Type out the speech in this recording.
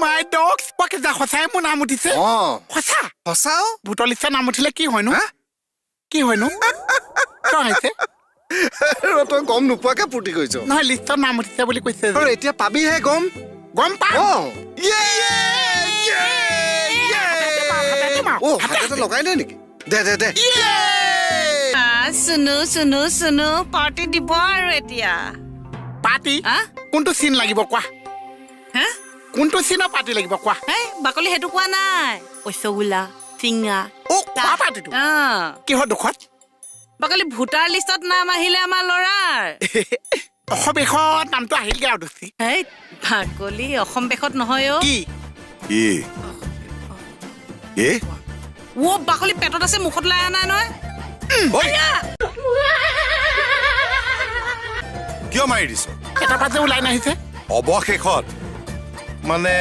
মাই dogs পকে সঁচাই মোৰ নাম উঠিছে সঁচা সঁচাও ভোটৰ লিষ্টত নাম উঠিলে কি হয়নো কি হয়নো কিয় হৈছে তই গম নোপোৱাকে ফূৰ্তি কৰিছ নহয় লিষ্টত নাম উঠিছে বুলি কৈছে আৰু এতিয়া পাবিহে গম পাম হাততে লগাই দে নেকি দে দে দে শুনো পাৰ্টি দিব আৰু এতিয়া পাৰ্টি কোনটো চিন লাগিব কোৱা কোনটো চিনৰ পাৰ্টি লাগিব কোৱা বাকলি সেইটো কোৱা নাই ৰসগোল্লা চিঙা কোৱা পাৰ্টিটো কিহৰ দুখত বাকলি ভোটাৰ লিষ্টত নাম আহিলে আমাৰ ল'ৰাৰ অসম দেশত নামটো আহিলগে আৰু দোষী বাকলি অসম দেশত নহয় বাকলি পেটত আছে মুখত লাই নাই নহয় কিয় মাৰি দিছ এটা পাত যে ওলাই নাহিছে অৱশেষত মানে